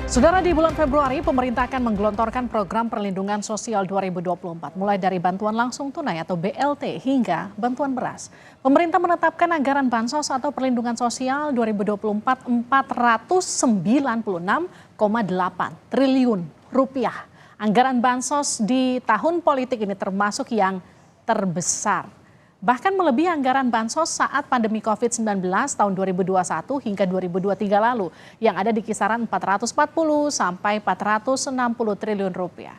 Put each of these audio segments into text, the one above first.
Saudara, di bulan Februari, pemerintah akan menggelontorkan program perlindungan sosial 2024, mulai dari bantuan langsung tunai atau BLT hingga bantuan beras. Pemerintah menetapkan anggaran bansos atau perlindungan sosial 2024 496,8 triliun rupiah. Anggaran bansos di tahun politik ini termasuk yang terbesar. Bahkan melebihi anggaran bansos saat pandemi COVID-19 tahun 2021 hingga 2023 lalu yang ada di kisaran 440 sampai 460 triliun rupiah.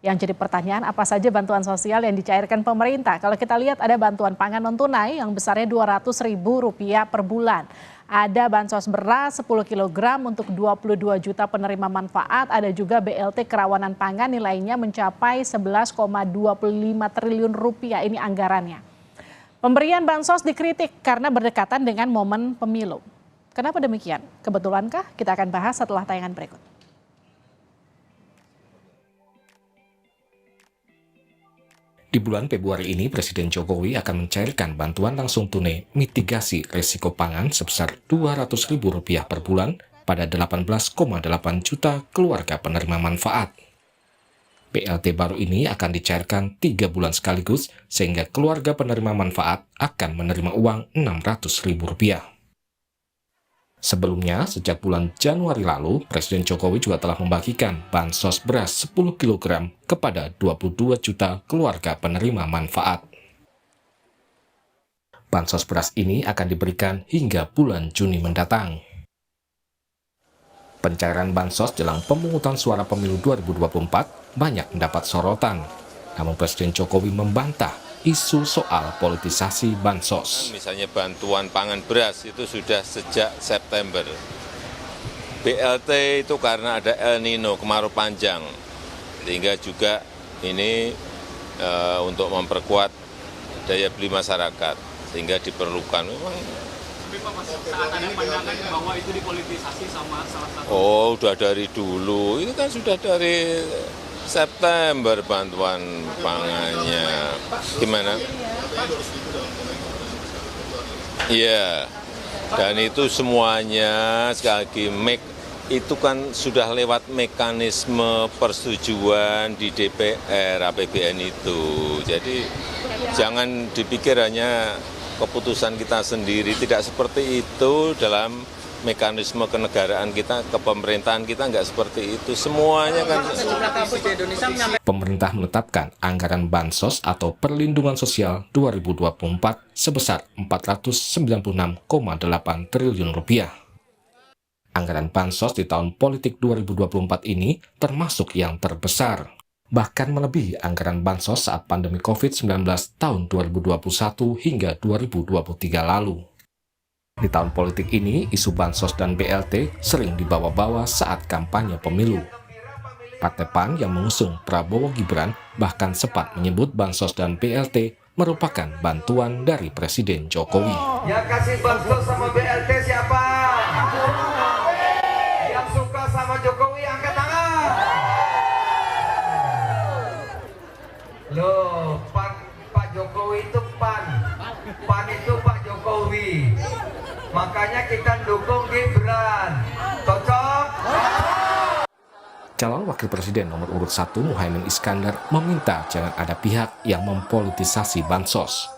Yang jadi pertanyaan, apa saja bantuan sosial yang dicairkan pemerintah? Kalau kita lihat ada bantuan pangan non tunai yang besarnya Rp200.000 per bulan. Ada bansos beras 10 kg untuk 22 juta penerima manfaat. Ada juga BLT kerawanan pangan nilainya mencapai 11,25 triliun rupiah. Ini anggarannya. Pemberian bansos dikritik karena berdekatan dengan momen pemilu. Kenapa demikian? Kebetulankah? Kita akan bahas setelah tayangan berikut. Di bulan Februari ini, Presiden Jokowi akan mencairkan bantuan langsung tunai mitigasi risiko pangan sebesar Rp200.000 per bulan pada 18,8 juta keluarga penerima manfaat. BLT baru ini akan dicairkan 3 bulan sekaligus sehingga keluarga penerima manfaat akan menerima uang Rp600.000. Sebelumnya, sejak bulan Januari lalu, Presiden Jokowi juga telah membagikan bansos beras 10 kg kepada 22 juta keluarga penerima manfaat. Bansos beras ini akan diberikan hingga bulan Juni mendatang. Pencairan bansos jelang pemungutan suara pemilu 2024 banyak mendapat sorotan. Namun Presiden Jokowi membantah isu soal politisasi bansos. Misalnya bantuan pangan beras itu sudah sejak September. BLT itu karena ada El Nino, kemarau panjang. Sehingga juga ini untuk memperkuat daya beli masyarakat. Sehingga diperlukan memang. Saat ada pandangan bahwa itu dipolitisasi sama salah satu. Oh, udah dari dulu. Itu kan sudah dari September bantuan pangannya. Gimana? Iya. Dan itu semuanya sekali lagi itu kan sudah lewat mekanisme persetujuan di DPR APBN itu. Jadi jangan dipikir hanya keputusan kita sendiri, tidak seperti itu dalam mekanisme kenegaraan kita, kepemerintahan kita nggak seperti itu. Semuanya kan. Pemerintah menetapkan anggaran bansos atau perlindungan sosial 2024 sebesar Rp496,8 triliun. Anggaran bansos di tahun politik 2024 ini termasuk yang terbesar. Bahkan melebihi anggaran bansos saat pandemi COVID-19 tahun 2021 hingga 2023 lalu. Di tahun politik ini, isu bansos dan BLT sering dibawa-bawa saat kampanye pemilu. Partai PAN yang mengusung Prabowo Gibran bahkan sempat menyebut bansos dan BLT merupakan bantuan dari Presiden Jokowi. Yang kasih bansos sama BLT siapa? Yang suka sama Jokowi angkat tangan. Loh, Pak Jokowi itu PAN itu Pak Jokowi. Makanya kita dukung Gibran. Cocok? Calon Wakil Presiden nomor urut 1 Muhaimin Iskandar meminta jangan ada pihak yang mempolitisasi bansos.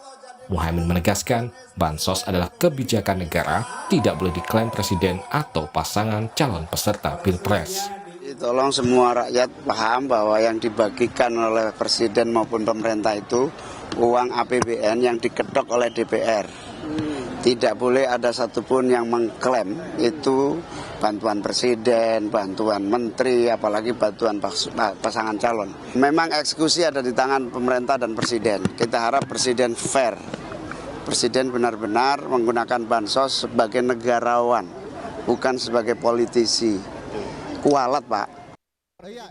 Muhaimin menegaskan bansos adalah kebijakan negara, tidak boleh diklaim presiden atau pasangan calon peserta Pilpres. Tolong semua rakyat paham bahwa yang dibagikan oleh presiden maupun pemerintah itu uang APBN yang diketok oleh DPR. Tidak boleh ada satupun yang mengklaim itu bantuan presiden, bantuan menteri, apalagi bantuan pasangan calon. Memang eksekusi ada di tangan pemerintah dan presiden. Kita harap presiden fair. Presiden benar-benar menggunakan bansos sebagai negarawan, bukan sebagai politisi. Kualat, Pak.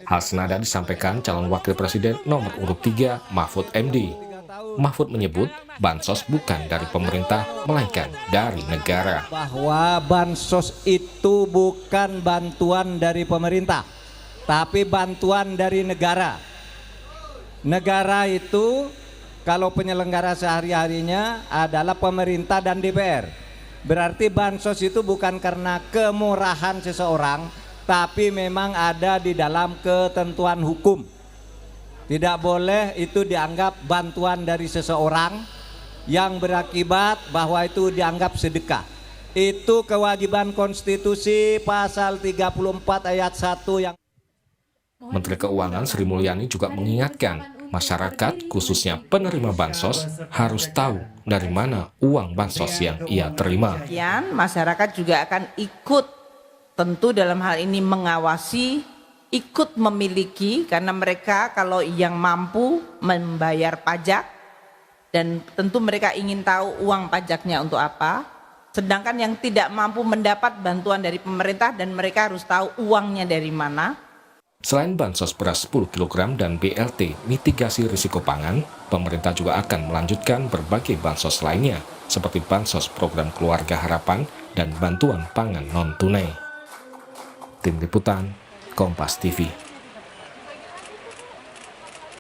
Hal senada disampaikan calon wakil presiden nomor urut 3 Mahfud MD. Mahfud menyebut bansos bukan dari pemerintah, melainkan dari negara. Bahwa bansos itu bukan bantuan dari pemerintah, tapi bantuan dari negara. Negara itu kalau penyelenggara sehari-harinya adalah pemerintah dan DPR. Berarti bansos itu bukan karena kemurahan seseorang, tapi memang ada di dalam ketentuan hukum. Tidak boleh itu dianggap bantuan dari seseorang yang berakibat bahwa itu dianggap sedekah. Itu kewajiban konstitusi pasal 34 ayat 1 yang Menteri Keuangan Sri Mulyani juga mengingatkan masyarakat, khususnya penerima bansos, harus tahu dari mana uang bansos yang ia terima. Kemudian masyarakat juga akan ikut, tentu dalam hal ini mengawasi, ikut memiliki, karena mereka kalau yang mampu membayar pajak, dan tentu mereka ingin tahu uang pajaknya untuk apa. Sedangkan yang tidak mampu mendapat bantuan dari pemerintah dan mereka harus tahu uangnya dari mana. Selain bansos beras 10 kg dan BLT mitigasi risiko pangan, pemerintah juga akan melanjutkan berbagai bansos lainnya, seperti bansos program Keluarga Harapan dan bantuan pangan non-tunai. Tim Liputan, Kompas TV.